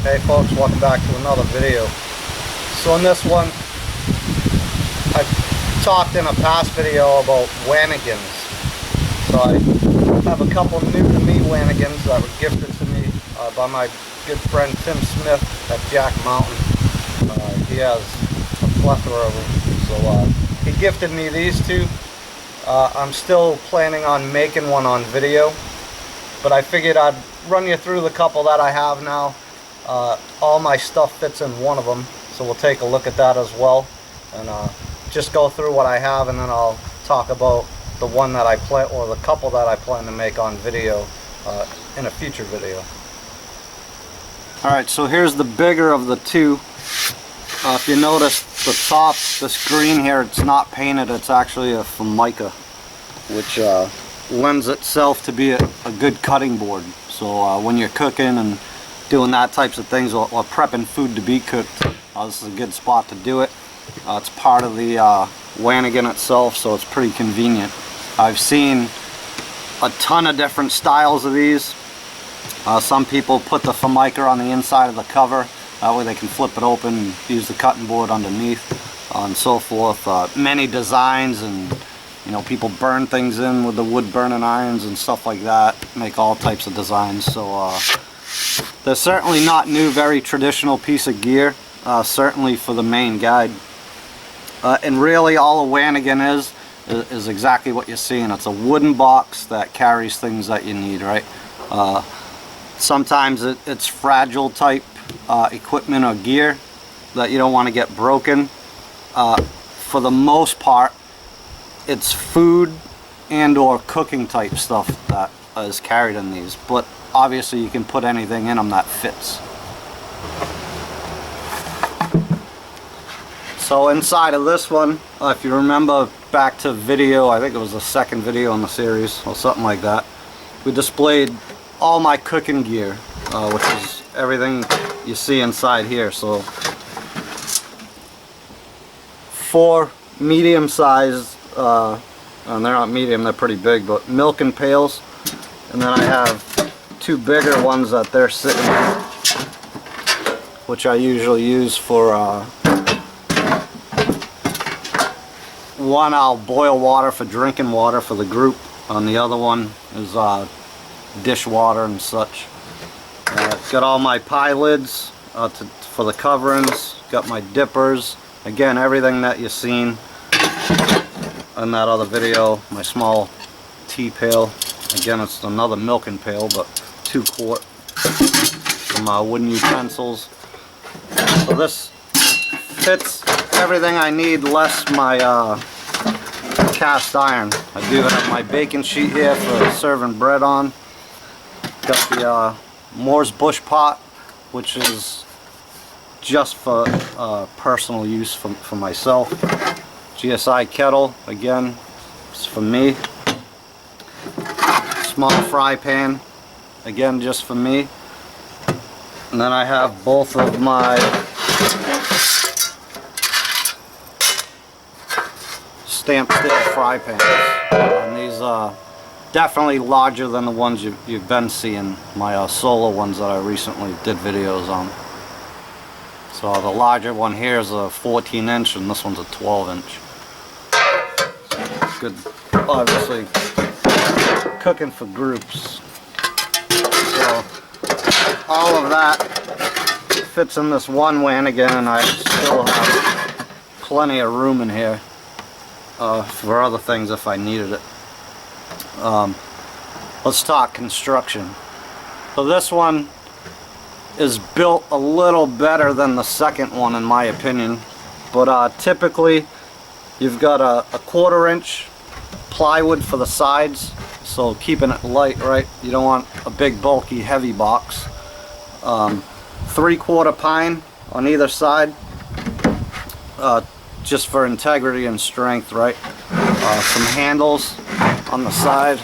Hey folks, welcome back to another video. So in this one, I talked in a past video about Wannigans. So I have a couple new to me Wannigans that were gifted to me by my good friend Tim Smith at Jack Mountain. He has a plethora of them. So he gifted me these two. I'm still planning on making one on video, but I figured I'd run you through the couple that I have now. All my stuff fits in one of them, so we'll take a look at that as well, and just go through what I have, and then I'll talk about the one that I plan, or the couple that I plan to make on video in a future video. Alright, so here's the bigger of the two. If you notice the top, this green here, it's not painted, it's actually a Formica, which lends itself to be a good cutting board. So when you're cooking and doing that types of things, or prepping food to be cooked, this is a good spot to do it. It's part of the Wannigan itself, so it's pretty convenient. I've seen a ton of different styles of these. Some people put the Formica on the inside of the cover, that way they can flip it open and use the cutting board underneath, and so forth. Many designs, and people burn things in with the wood burning irons and stuff like that, make all types of designs. So they're certainly not new, very traditional piece of gear, certainly for the Maine guide. And really all a Wannigan is exactly what you're seeing. It's a wooden box that carries things that you need, right? Sometimes it's fragile type equipment or gear that you don't want to get broken. For the most part, it's food and or cooking type stuff that is carried in these, but obviously you can put anything in them that fits. So inside of this one, if you remember back to video, I think it was the second video in the series or something like that, we displayed all my cooking gear, which is everything you see inside here. So 4 medium-sized, and they're not medium, they're pretty big, but milking pails, and then I have 2 bigger ones that they're sitting in, which I usually use for one I'll boil water for drinking water for the group, and the other one is dishwater and such. Got all my pie lids for the coverings, got my dippers, again everything that you've seen in that other video. My small tea pail, again it's another milking pail, but 2 quart, some wooden utensils. So this fits everything I need, less my cast iron. I do have my baking sheet here for serving bread on. Got the Moore's Bush pot, which is just for personal use for myself. GSI kettle, again, it's for me. Small fry pan, again just for me. And then I have both of my stamped steel fry pans, and these are definitely larger than the ones you've been seeing, my solo ones that I recently did videos on. So the larger one here is a 14-inch and this one's a 12-inch. Good, obviously, cooking for groups. So all of that fits in this one Wannigan, and I still have plenty of room in here for other things if I needed it. Let's talk construction. So this one is built a little better than the second one in my opinion, but typically you've got a 1/4-inch plywood for the sides, so keeping it light, right? You don't want a big bulky heavy box. 3/4 pine on either side, just for integrity and strength, right? Some handles on the side.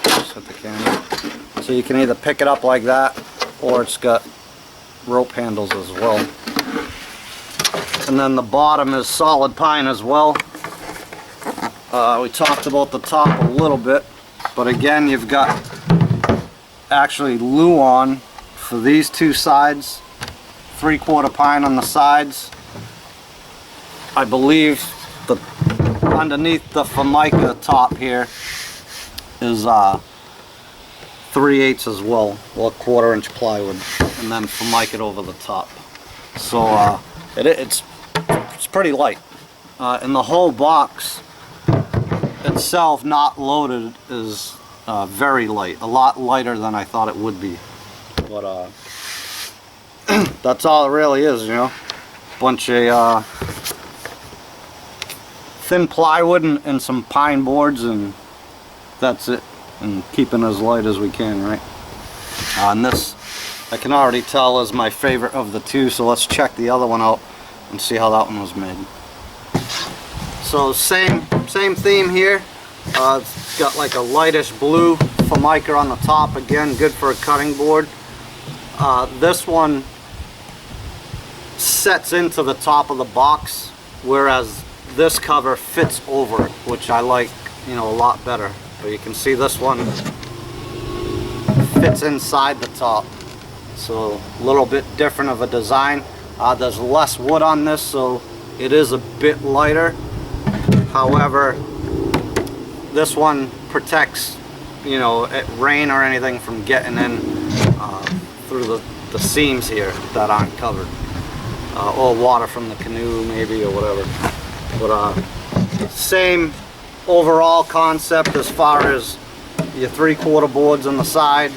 Just hit the camera. So you can either pick it up like that, or it's got rope handles as well. And then the bottom is solid pine as well. We talked about the top a little bit, but again you've got actually luan for these two sides, 3/4 pine on the sides. I believe the underneath the Formica top here is 3/8 as well, or 1/4 inch plywood, and then Formica over the top. So it's pretty light, and the whole box itself, not loaded, is very light, a lot lighter than I thought it would be. But that's all it really is, you know, bunch of thin plywood and some pine boards, and that's it, and keeping as light as we can, right? And this, I can already tell, is my favorite of the two, so let's check the other one out and see how that one was made. So same theme here. It's got like a lightish blue Formica on the top, again good for a cutting board. This one sets into the top of the box, whereas this cover fits over it, which I like, you know, a lot better. But you can see this one fits inside the top, so a little bit different of a design. There's less wood on this, so it is a bit lighter. However, this one protects, you know, rain or anything from getting in through the seams here that aren't covered, or water from the canoe maybe, or whatever. But same overall concept as far as your 3/4 boards on the side.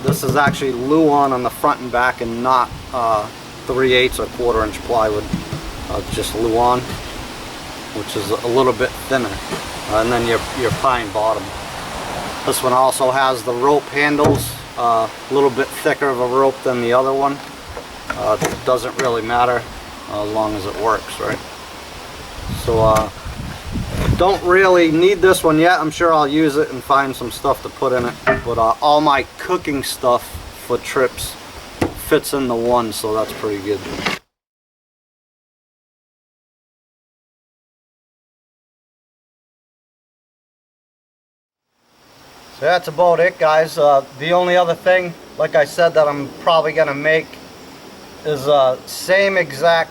This is actually Luan on the front and back, and not 3/8 or 1/4 inch plywood, just Luan, which is a little bit thinner, and then your pine bottom. This one also has the rope handles, a little bit thicker of a rope than the other one. It doesn't really matter as long as it works, right? So don't really need this one yet. I'm sure I'll use it and find some stuff to put in it, but all my cooking stuff for trips fits in the one, so that's pretty good. So that's about it, guys. The only other thing, like I said, that I'm probably gonna make is same exact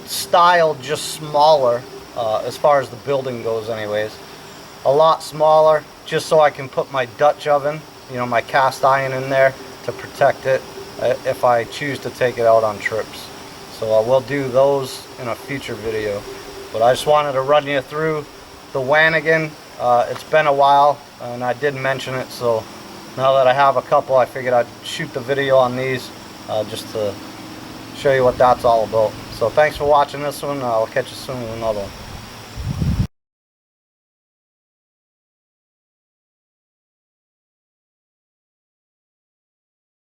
style, just smaller, as far as the building goes anyways. A lot smaller, just so I can put my Dutch oven, you know, my cast iron in there to protect it if I choose to take it out on trips. So I will do those in a future video. But I just wanted to run you through the Wannigan. It's been a while, and I did mention it, so now that I have a couple, I figured I'd shoot the video on these just to show you what that's all about. So thanks for watching this one. I'll catch you soon with another one.